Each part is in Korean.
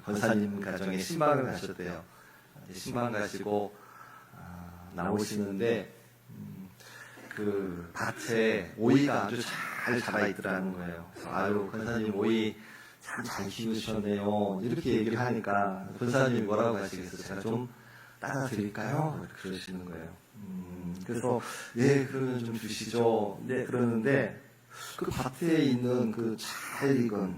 권사님 가정에 신방을 가셨대요. 신방 가시고 나오시는데 그 밭에 오이가 아주 잘 자라 있더라는 거예요. 그래서 아유 권사님 오이 참 잘 키우셨네요. 이렇게 얘기를 하니까 권사님이 뭐라고 하시겠어요? 제가 좀 따라 드릴까요? 그러시는 거예요. 그래서 네 그러면 좀 주시죠. 네 그러는데 그 밭에 있는 그 잘 익은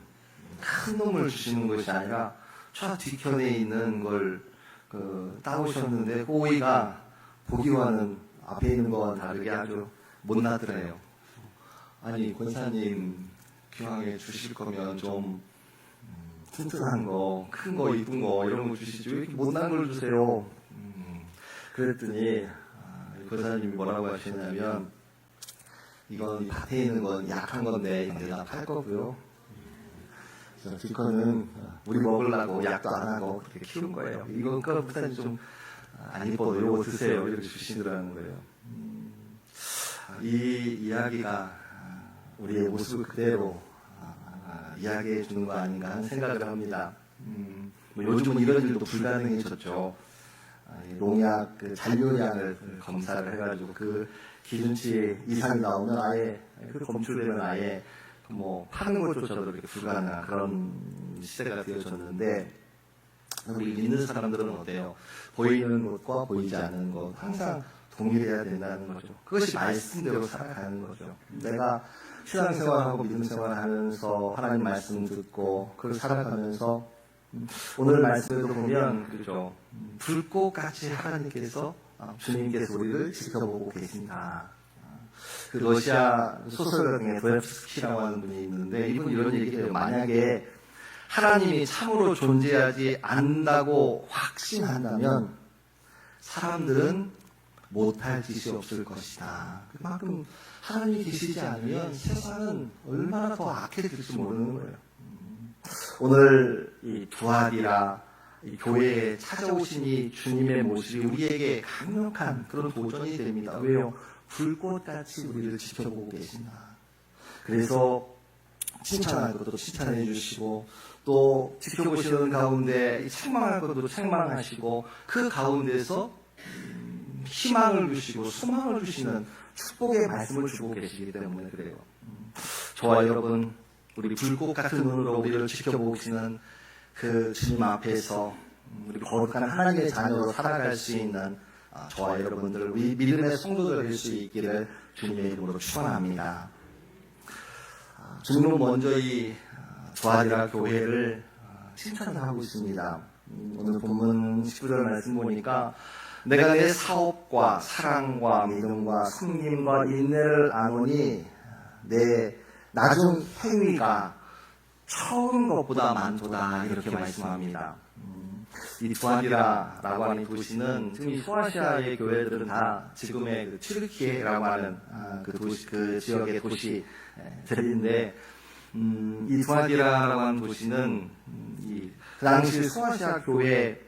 큰 놈을 주시는 것이 아니라 저 뒤편에 있는 걸 따오셨는데 그 오이가 보기와는 앞에 있는 거와 다르게 아주 못나더래요. 아니 권사님 기왕에 주실 거면 좀 튼튼한 거, 큰 거, 이쁜 거 이런 거 주시죠. 왜 이렇게 못난 걸 주세요? 그랬더니 권사님이 뭐라고 하시냐면 이건 밭에 있는 건 약한 건데 내가 팔 거고요. 뒷거는 우리 먹으려고 약도 안 하고 그렇게 키운 거예요. 이건 권사님 좀 안 이뻐도 이거 드세요. 이렇게 주시더라는 거예요. 이 이야기가 우리의 모습을 그대로 이야기해 주는 거 아닌가 하는 생각을 합니다. 요즘은 이런 일도 불가능해졌죠. 농약 잔류량을 검사를 해가지고 그 기준치 이상이 나오면 아예 검출되면 아예 뭐 파는 것조차도 이렇게 불가능한 그런 시대가 되어졌는데 우리 믿는 사람들은 어때요? 보이는 것과 보이지 않는 것 항상 동일해야 된다는 거죠. 그것이 말씀대로 살아가는 거죠. 내가 신앙생활하고 믿음생활하면서 하나님 말씀 듣고 그걸 살아가면서 오늘 말씀에도 보면 그죠 불꽃같이 하나님께서 주님께서 우리를 지켜보고 계신다. 그 러시아 소설가 중에 도sto옙스키라고 하는 분이 있는데 이분 이런 얘기를 해요. 만약에 하나님이 참으로 존재하지 않는다고 확신한다면 사람들은 못할 짓이 없을 것이다. 그만큼 하나님이 계시지 않으면 세상은 얼마나 더 악해질지 모르는 거예요. 오늘 이 두아디라 이 교회에 찾아오신 주님의 모습이 우리에게 강력한 그런 도전이 됩니다. 왜요? 불꽃같이 우리를 지켜보고 계신다. 그래서 칭찬할 것도 칭찬해 주시고 또 지켜보시는 가운데 책망할 것도 책망하시고 그 가운데서 희망을 주시고 소망을 주시는 축복의 말씀을 주고 계시기 때문에 그래요. 저와 여러분 우리 불꽃 같은 눈으로 우리를 지켜보고 계시는 그 주님 앞에서 우리 거룩한 하나님의 자녀로 살아갈 수 있는 저와 여러분들 우리 믿음의 성도들 될 수 있기를 주님의 이름으로 축원합니다. 주님은 먼저 이 두아디라 교회를 칭찬을 하고 있습니다. 오늘 본문 19절 말씀 보니까 내가 내 사업과 사랑과 믿음과 섬김과 인내를 아노니 내 나중 행위가 처음 것보다 많도다 이렇게 말씀합니다. 이 두아디라라고 하는 도시는 지금 이 소아시아의 교회들은 다 지금의 그 튀르키예라고 하는 그 도시 그 지역의 도시들인데 이 두아디라라고 하는 도시는 그 당시 소아시아 교회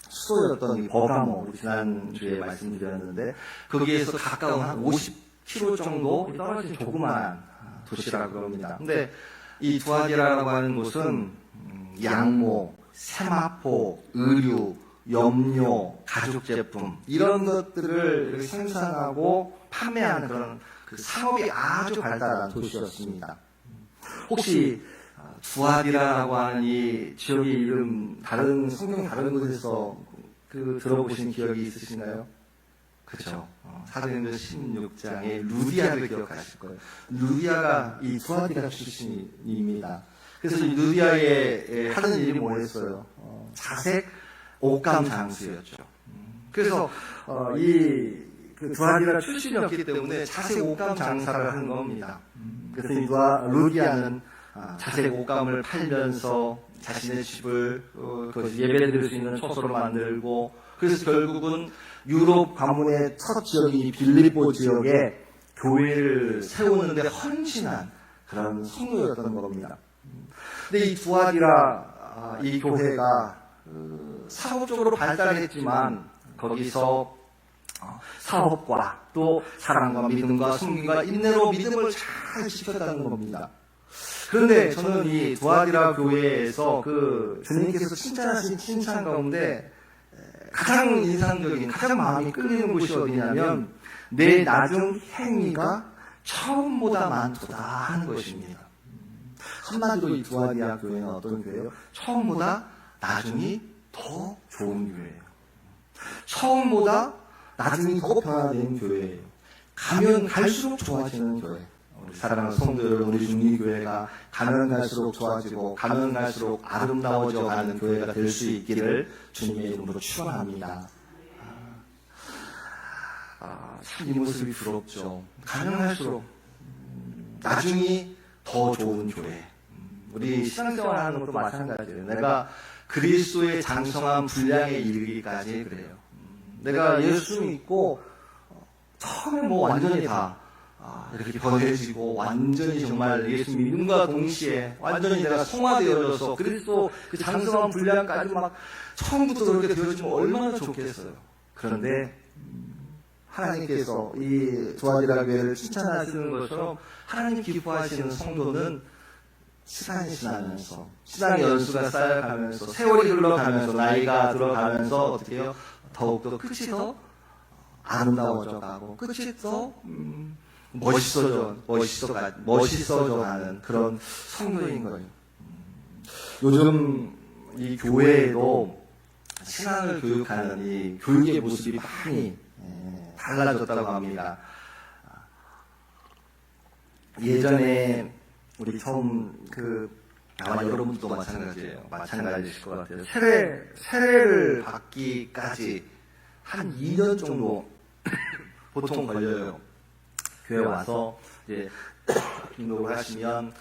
수도였던 이 버가모 우리 지난주에 말씀드렸는데 거기에서 가까운 한 50km 정도 떨어진 조그마한 도시라고 합니다. 근데 이 두아디라라고 하는 곳은 양모, 세마포, 의류, 염료, 가죽 제품 이런 것들을 이렇게 생산하고 판매하는 그런 그 상업이 아주 발달한 도시였습니다. 혹시 두아디라라고 하는 이 지역의 이름 다른 성경 다른 곳에서 들어보신 기억이 있으신가요? 그렇죠. 사도행전 16장의 루디아를 기억하실 거예요. 루디아가 이 두아디라 출신입니다. 그래서 이 루디아에 하는 일이 뭐였어요? 자색 옷감 장수였죠. 그래서 그 두아디라 출신이었기 때문에 자색 옷감 장사를 한 겁니다. 그래서 이 루디아는 자색 옷감을 팔면서 자신의 집을 예배드릴 수 있는 처소로 만들고 그래서 결국은 유럽 가문의 첫 지역인 빌립보 지역에 교회를 세우는데 헌신한 그런 성도였던 겁니다. 근데 이 두아디라 이 교회가 사업적으로 발달했지만 거기서 사업과 또 사랑과 믿음과 섬김과 인내로 믿음을 잘 지켰다는 겁니다. 그런데 저는 이 두아디라 교회에서 그 주님께서 칭찬하신 칭찬 가운데 가장 인상적인, 가장 마음이 끌리는 곳이 어디냐면 내 나중 행위가 처음보다 많도다 하는 것입니다. 한마디로 이 두아디라 교회는 어떤 교회예요? 처음보다 나중이 더 좋은 교회예요. 처음보다 나중이 더 변화된 교회예요. 가면 갈수록 좋아지는 교회. 우리 사랑하는 성도들, 우리 중리교회가 가면 갈수록 좋아지고 가면 갈수록 아름다워져 가는 교회가 될 수 있기를 주님의 이름으로 축원합니다. 참 이 모습이 부럽죠. 가면 갈수록 나중이 더 좋은 교회. 우리 신앙생활 하는 것도 마찬가지예요. 내가 그리스도의 장성한 분량에 이르기까지 그래요. 내가 예수 믿고 처음에 뭐 완전히 다 이렇게 변해지고 완전히 정말 예수 믿음과 동시에 완전히 내가 성화되어져서 그리스도 그 장성한 분량까지 막 처음부터 그렇게 되어지면 얼마나 좋겠어요. 그런데 하나님께서 이 두아디라 교회를 칭찬하시는 것처럼 하나님 기뻐하시는 성도는 시간이 지나면서 신앙의 연수가 쌓여가면서 세월이 흘러가면서 나이가 들어가면서 어떻게 해요? 더욱더 끝이 더 아름다워져 가고 끝이 더 멋있어져 가는 그런 성도인 거예요. 요즘 이 교회에도 신앙을 교육하는 이 교육의 모습이 많이 달라졌다고 합니다. 예전에 우리 처음 아마 여러분도 마찬가지예요. 마찬가지일 것 같아요. 세례를 받기까지 한 2년 정도 보통 걸려요. 교회 와서 이제 등록을 하시면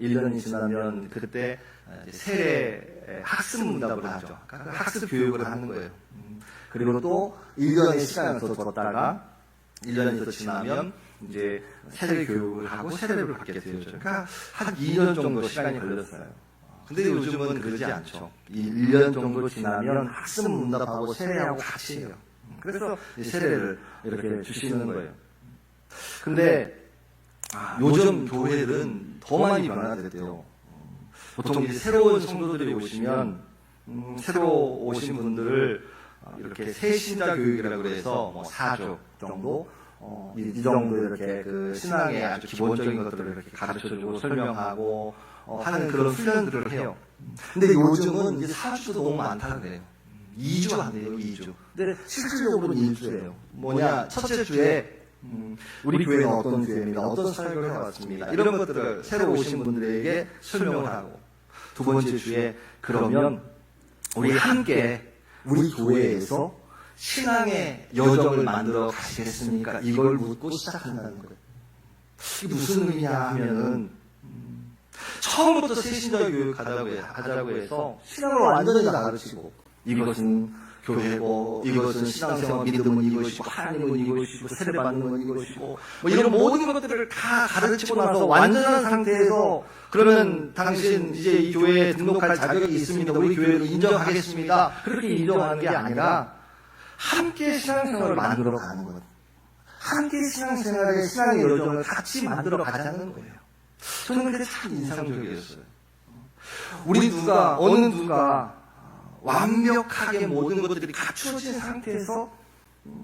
1년이 지나면 그때 세례 학습 문답을 하죠. 그러니까 학습 교육을 하는 거예요. 그리고 또 1년의 시간을 더 뒀다가 1년이 더 지나면 이제 세례 교육을 하고 세례를 받게 되죠. 그러니까 한 2년 정도 시간이 걸렸어요. 근데 요즘은 그러지 않죠. 1년 정도 지나면 학습 문답하고 세례하고 같이 해요. 그래서 세례를 이렇게 주시는 거예요. 근데 요즘 교회들은 더 많이 변화됐대요. 보통 이제 새로운 성도들이 오시면 새로 오신 분들을 이렇게 새신자 교육이라고 그래서 뭐 4주 정도 이 정도 이렇게 그 신앙의 아주 기본적인 것들을 이렇게 가르쳐주고 설명하고 하는 그런 훈련들을 해요. 근데 요즘은 이제 4주도 너무 많다 그래요. 2주 안 돼요, 2주. 근데 실질적으로는 1주예요. 뭐냐, 첫째 주에 우리 교회는 어떤 교회입니다. 어떤 사역을 해왔습니다. 이런 것들을 새로 오신 분들에게 설명을 하고 두 번째 주에 그러면 우리 함께 우리 교회에서 신앙의 여정을 만들어 가시겠습니까? 이걸 묻고 시작한다는 거예요. 이게 무슨 의미냐 하면은 처음부터 새신자 교육 하자고 해서 신앙을 완전히 다 가르치고 이것은 교회고 이것은 신앙생활 믿음은 이것이고 하나님은 이것이고 세례받는 건 이것이고 뭐 이런 모든 것들을 다 가르치고 나서 완전한 상태에서 그러면 당신 이제 이 교회에 등록할 자격이 있습니다. 우리 교회를 인정하겠습니다. 그렇게 인정하는 게 아니라 함께 신앙생활을 만들어 가는 거예요. 함께 신앙생활의 신앙의 여정을 같이 만들어 가자는 거예요. 저는 그게 참 인상적이었어요. 우리 어느 누가 완벽하게 모든 것들이 갖추어진 상태에서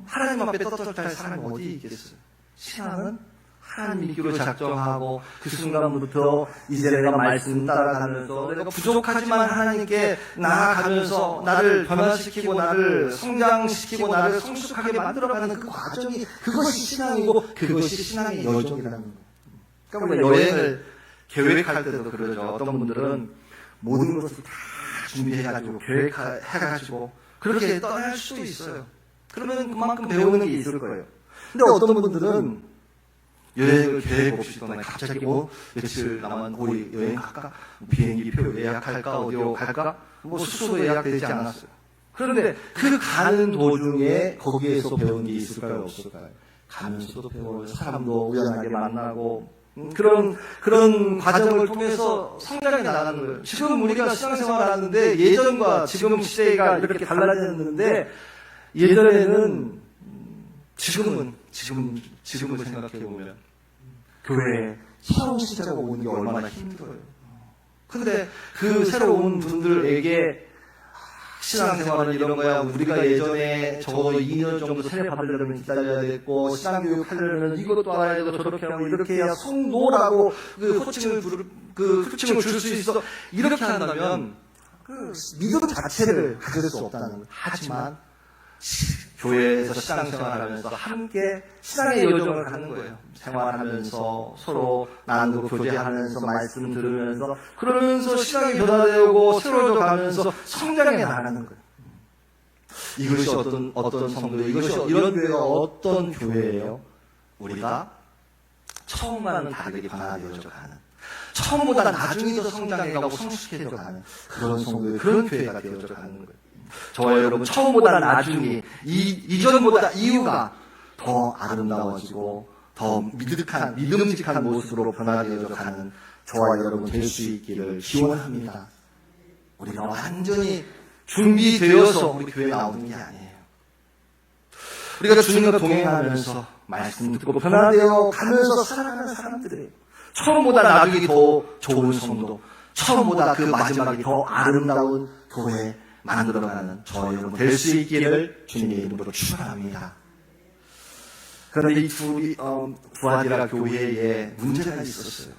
하나님 앞에 떳떳할 사람이 어디 있겠어요? 신앙은 하나님 믿기로 작정하고 그 순간부터 이제 내가 말씀 따라가면서 내가 부족하지만 하나님께 나아가면서 나를 변화시키고 나를 성장시키고 나를 성숙하게 만들어가는 그 과정이 그것이 신앙이고 그것이 신앙의 여정이라는 거예요. 그러니까 우리가 여행을 계획할 때도 그러죠. 어떤 분들은 모든 것을 다 준비해가지고 계획해가지고 그렇게 떠날 수도 있어요. 그러면 그만큼 배우는 게 있을 거예요. 근데 어떤 분들은 여행을 계획 없이 떠나요. 갑자기 며칠 남은 우리 여행 갈까? 비행기 표 예약할까? 어디로 갈까? 뭐 숙소도 예약되지 않았어요. 그런데 그 가는 도중에 거기에서 배운 게 있을까요? 없을까요? 가면서도 배워요. 사람도 우연하게 만나고 그런 과정을 통해서 성장해 나가는 거예요. 지금 우리가 신앙생활을 하는데 예전과 지금 시대가 이렇게 달라졌는데 예전에는 지금을 생각해 보면 교회 새로운 신자가 오는 게 얼마나 힘들어요. 근데 그 새로운 분들에게 신앙생활은 이런 거야. 우리가 예전에 적어도 2년 정도 세례 받으려면 기다려야 됐고, 신앙교육 하려면 이것도 알아야 되고, 저렇게 하고, 이렇게 해야 성도라고 그 호칭을 줄 수 있어. 이렇게 한다면, 그 믿음 자체를 가질 수 없다는 거예요. 하지만, 교회에서 신앙생활을 하면서 함께 신앙의 여정을 가는 거예요. 생활하면서 서로 나누고 교제하면서 말씀 들으면서 그러면서 신앙이 변화되고 새로워져 가면서 성장해 나가는 거예요. 이것이 어떤 성도, 이런 교회가 어떤 교회예요? 우리가 처음과는 다르게 변화되어져 가는, 처음보다 나중에 더 성장해가고 성숙해져 가는 그런 성도의 그런 교회가 되어져 가는 거예요. 저와 여러분 처음보다 나중에 이전보다 이후가 더 아름다워지고 더 믿음직한 모습으로 변화되어져 가는 저와 여러분 될 수 있기를 기원합니다. 우리가 완전히 준비되어서 우리 교회에 나오는 게 아니에요. 우리가 주님과 동행하면서 말씀 듣고 변화되어 가면서 살아가는 사람들이에요. 처음보다 나중에 더 좋은 성도, 처음보다 그 마지막에 더 아름다운 교회 만들어가는 저와 여러분 될 수 있기를 주님의 이름으로 축원합니다. 그런데 이 두아디라 교회에 문제가 있었어요.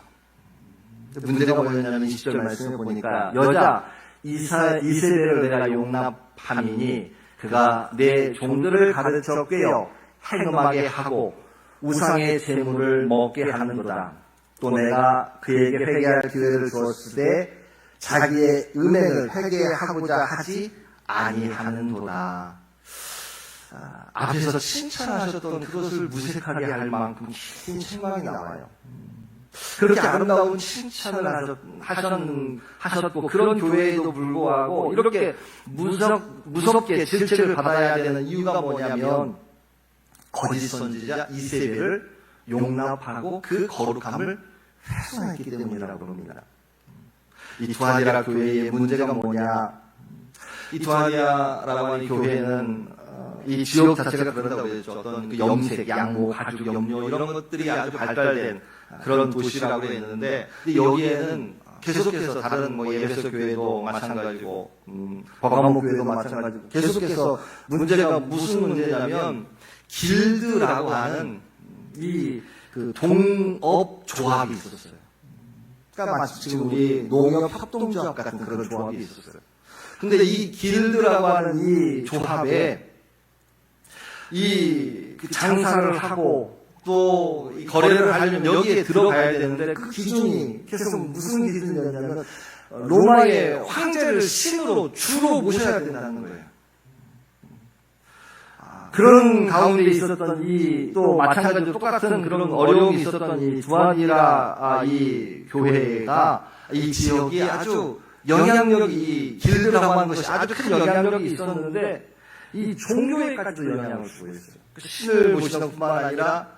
문제가 뭐였냐면 20절 말씀에 보니까 여자 이세벨을 내가 용납함이니 그가 내 종들을 가르쳐 꿰어 행음하게 하고 우상의 재물을 먹게 하는도다. 또 내가 그에게 회개할 기회를 주었을 때 자기의 음행을 회개하고자 하지 아니하는도다. 앞에서 칭찬하셨던 그것을 무색하게 할 만큼 긴 책망이 나와요. 그렇게 아름다운 칭찬을 하셨고 그런 교회에도 불구하고 이렇게 무섭게 질책을 받아야 되는 이유가 뭐냐면 거짓 선지자 이세벨을 용납하고 그 거룩함을 훼손했기 때문이라고 합니다. 이 두아디라 교회의 문제가 뭐냐? 이 두아디라라고 하는 교회는 이 지역 자체가 그런다고 했죠. 어떤 그 염색, 양모, 가죽, 염료 이런 것들이 아주 발달된 그런 도시라고 했는데 여기에는 계속해서 다른 에베소 교회도 마찬가지고 버가모 교회도 마찬가지고 계속해서 문제가 무슨 문제냐면 길드라고 하는 이 그 동업 조합이 있었어요. 그러니까 마치 지금 우리 농협 협동조합 같은 그런 조합이 있었어요. 근데 이 길드라고 하는 이 조합에 이 장사를 하고 또 거래를 하려면 여기에 들어가야 되는데 그 기준이 계속 무슨 기준이었냐면 로마의 황제를 신으로 주로 모셔야 된다는 거예요. 그런 가운데 있었던 또 마찬가지로 똑같은 그런 어려움이 있었던 이 두아디라 이 교회가 이 지역이 아주 영향력이 길드라고 하는 것이 아주 큰 영향력이 있었는데 이 종교에까지도 영향을 주고 있어요. 신을 모시는 뿐만 아니라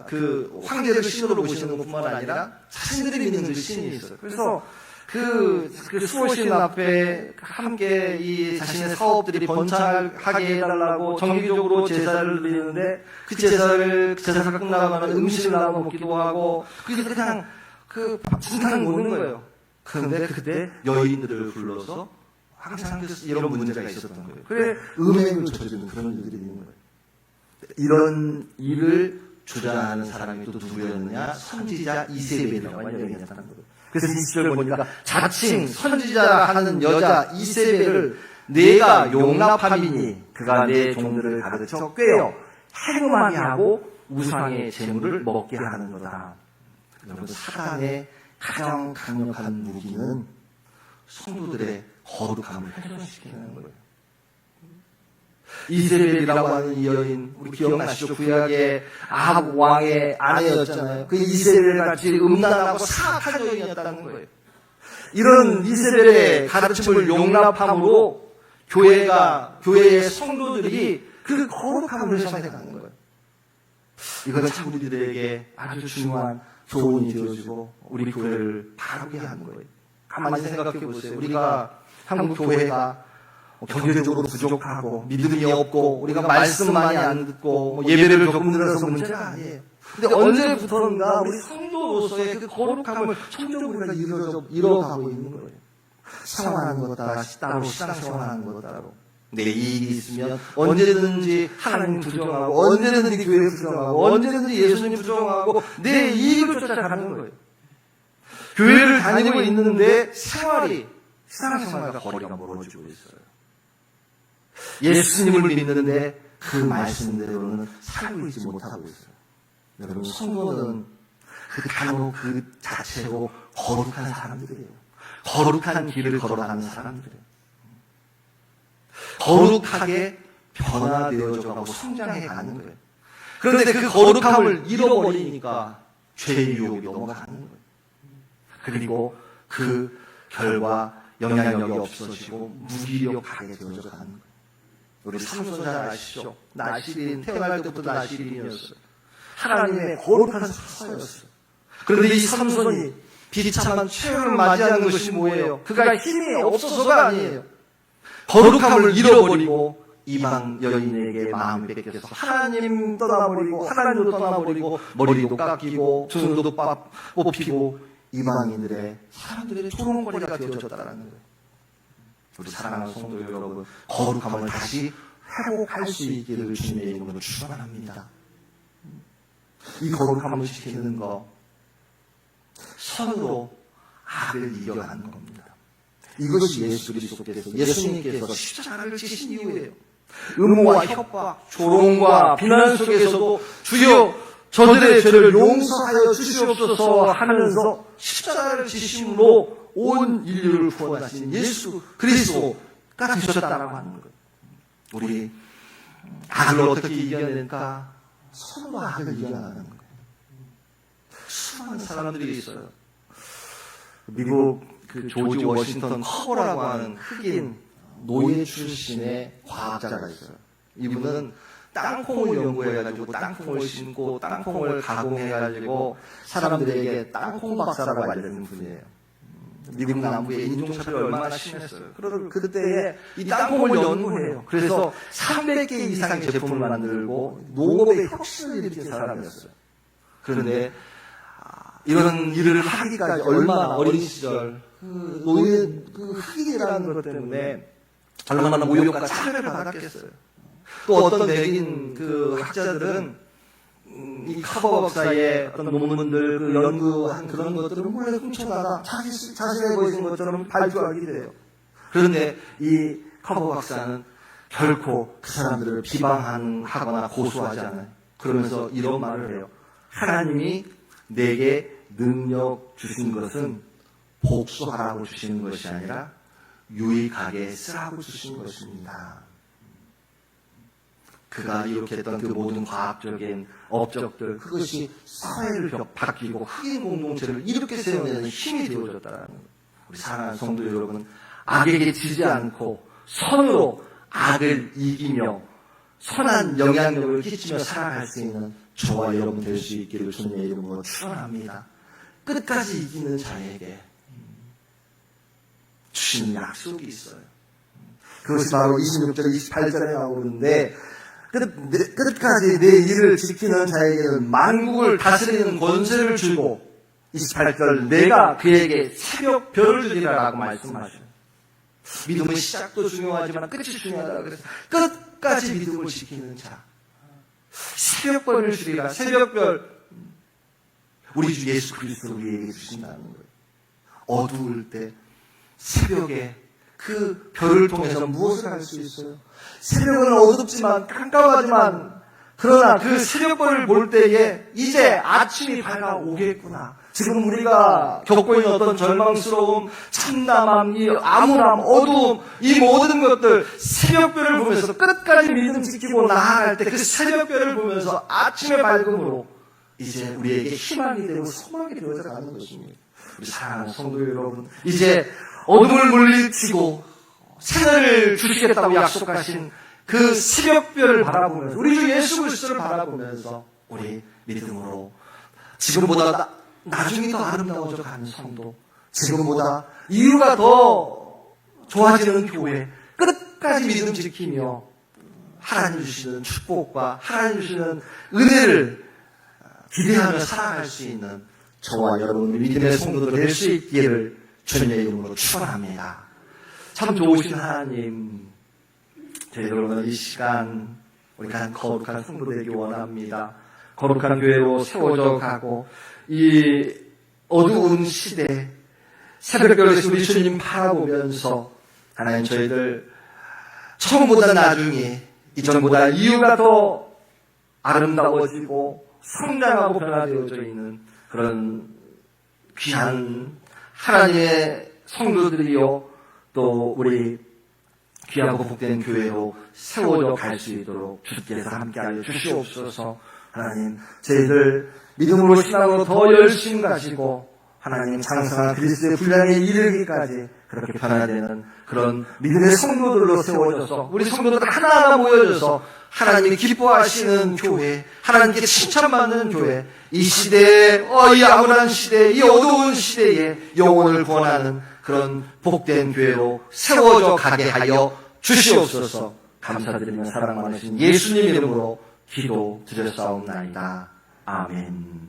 그 황제를 신으로 모시는 것뿐만 아니라 자신들이 믿는 그 신이 있어요. 그래서 그 수호신 앞에 함께 이 자신의 사업들이 번창하게 해달라고 정기적으로 제사를 드리는데 그 제사가 끝나가면 음식을 나눠 먹기도 하고 그냥 진탕 먹는 거예요. 그런데 그때 여인들을 불러서 항상 이런 문제가 있었던 거예요. 그래 음행을 저지르는 그런 일들이 있는 거예요. 이런 일을 주장하는 사람이 또 누구였느냐? 선지자 이세벨이라고 하는 여인이었다는 거예요. 그래서 20절 보니까 자칭 선지자라 하는 여자 이세벨을 내가 용납함이니 그가 내 종들을 가르쳐 꿰어 행음하게 하고 우상의 재물을 먹게 하는 거다. 여러분 사단의 가장 강력한 무기는 성도들의 거룩함을 훼손시키는 거예요. 이세벨이라고 하는 이 여인, 우리 기억나시죠? 구약의 아합 왕의 아내였잖아요. 그 이세벨 같이 음란하고 사악한 여인이었다는 거예요. 이런 이세벨의 가르침을 용납함으로 교회의 성도들이 그 거룩함을 훼손해가는 거예요. 이건 참 우리들에게 아주 중요한 교훈이 되어지고 우리 교회를 바르게 하는 거예요. 가만히 생각해 보세요. 우리가 한국 교회가 경제적으로 부족하고 믿음이 없고 우리가 말씀 많이 안 듣고 예배를 조금 들어서 문제가 아니에요. 근데 언제부터인가 우리 성도로서의 그 거룩함을 점점 우리가 잃어가고 있는 거예요. 생활하는 것 따로, 신앙생활하는 것 따로. 내 이익이 있으면 언제든지 하나님 부정하고, 언제든지 교회 부정하고, 언제든지 예수님 부정하고, 내 이익을 쫓아가는 거예요. 교회를 다니고 있는데 신앙생활과 거리가 멀어지고 있어요. 예수님을 믿는데 그 말씀대로는 살고 있지 못하고 있어요. 여러분, 성도는 그 단어 그 자체로 거룩한 사람들이에요. 거룩한 길을 걸어가는 사람들이에요. 거룩하게 변화되어져가고 성장해가는 거예요. 그런데 그 거룩함을 잃어버리니까 죄의 유혹이 넘어가는 거예요. 그리고 그 결과 영향력이 없어지고 무기력하게 되어져 가는 거예요. 우리 삼손 잘 아시죠? 나실인, 태어날 때부터 나실인이었어요. 하나님의 거룩한 사사였어요. 그런데 이 삼손이 비참한 최후를 맞이하는 것이 뭐예요? 그가 힘이 없어서가 아니에요. 거룩함을 잃어버리고 이방 여인에게 마음을 뺏겨서 하나님 떠나버리고, 하나님도 떠나버리고, 머리도 깎이고, 등도 뽑히고, 이방인들의 사람들의 조롱거리가 되어졌다는 거예요. 우리 사랑하는 성도 여러분, 거룩함을 다시 회복할 수 있기를 주님의 이름으로 축원합니다. 이 거룩함을 지키는 거, 선으로 악을 이겨가는 겁니다. 이것이 예수 그리스도께서, 예수님께서 십자가를 지신 이유예요. 음모와 협박, 조롱과 비난 속에서도 주여 저들의 죄를 용서하여 주시옵소서 하면서 십자가를 지심으로 온 인류를 구원하신 예수 그리스도가 되셨다라고 하는 거예요. 우리 악을 어떻게 이겨낼까? 서로 악을 이겨나가는 거예요. 수많은 사람들이 있어요. 미국 그 조지 워싱턴 커버라고 하는 흑인 노예 출신의 과학자가 있어요. 이분은 땅콩을 연구해가지고 땅콩을 심고 땅콩을 가공해가지고 사람들에게 땅콩 박사라고 알려진 분이에요. 미국 남부에 인종차별이 얼마나 심했어요. 그래서 그때에 이 땅콩을 연구해요. 그래서 300개 이상의 제품을 만들고 농업의 혁신을 일으킨 사람이었어요. 그런데 이런 일을 하기까지 얼마나 어린 시절 노예 흑인이라는 것 때문에 얼마나 모욕과 차별을 받았겠어요. 또 어떤 백인 그 학자들은 이 커버 박사의 어떤 논문들, 그 연구한 그런 것들을 몰래 훔쳐다가 자신의 보이는 것처럼 발표하기도 해요. 그런데 이 커버 박사는 결코 그 사람들을 비방하거나 고소하지 않아요. 그러면서 이런 말을 해요. 하나님이 내게 능력 주신 것은 복수하라고 주시는 것이 아니라 유익하게 쓰라고 주신 것입니다. 그가 이룩했던 그 모든 과학적인 업적들, 그것이 사회를 바뀌고 흑인 공동체를 이렇게 세워내는 힘이 되어졌다는 거예요. 우리 사랑하는 성도 여러분, 악에게 지지 않고 선으로 악을 이기며 선한 영향력을 끼치며 살아갈 수 있는 저와 여러분 될 수 있기를 주님의 이름으로 축원합니다. 끝까지 이기는 자에게 주시는 약속이 있어요. 그것이 바로 26절, 28절에 나오는데 끝까지 내 일을 지키는 자에게는 만국을 다스리는 권세를 주고 28절 내가 그에게 새벽 별을 주리라라고 말씀하셔요. 믿음의 시작도 중요하지만 끝이 중요하다 그래서 끝까지 믿음을 지키는 자, 새벽별을 주리라. 새벽별, 우리 주 예수 그리스도 우리에게 주신다는 거예요. 어두울 때 새벽에 그 별을 통해서 무엇을 할 수 있어요? 새벽은 어둡지만 깜깜하지만 그러나 그 새벽별을 볼 때에 이제 아침이 밝아오겠구나. 지금 우리가 겪고 있는 어떤 절망스러움, 참담함, 이 암울함, 어두움, 이 모든 것들 새벽별을 보면서 끝까지 믿음 지키고 나아갈 때 그 새벽별을 보면서 아침의 밝음으로 이제 우리에게 희망이 되고 소망이 되어져 가는 것입니다. 우리 사랑하는 성도 여러분, 이제 어둠을 물리치고 새날을 주시겠다고 약속하신 그 새벽별을 바라보면서 우리 주 예수 그리스도를 바라보면서 우리 믿음으로 지금보다 나중이 더 아름다워져 가는 성도, 지금보다 이유가 더 좋아지는 교회, 끝까지 믿음 지키며 하나님 주시는 축복과 하나님 주시는 은혜를 기대하며 살아갈 수 있는 저와 여러분 믿음의 성도들 될 수 있기를 주님의 이름으로 축원합니다. 참 좋으신 하나님, 저희들은 이 시간 우리가 거룩한 성도 되기 원합니다. 거룩한 교회로 세워져 가고 이 어두운 시대 새벽별에서 우리 주님 바라보면서 하나님 저희들 처음보다 나중에 이전보다 이유가 더 아름다워지고 성장하고 변화되어져 있는 그런 귀한 하나님의 성도들이요 또 우리 귀하고 복된 교회로 세워져 갈 수 있도록 주께서 함께하여 주시옵소서. 하나님 저희들 믿음으로 신앙으로 더 열심 가지고 하나님 장성한 그리스도의 분량에 이르기까지 그렇게 변화되는 그런 믿음의 성도들로 세워져서 우리 성도들 하나하나 모여져서 하나님이 기뻐하시는 교회, 하나님께 칭찬받는 교회, 이 시대에 이 암울한 시대에 이 어두운 시대에 영혼을 구원하는 그런 복된 교회로 세워져 가게 하여 주시옵소서. 감사드리며 사랑 많으신 예수님 이름으로 기도드렸사옵나이다. 아멘.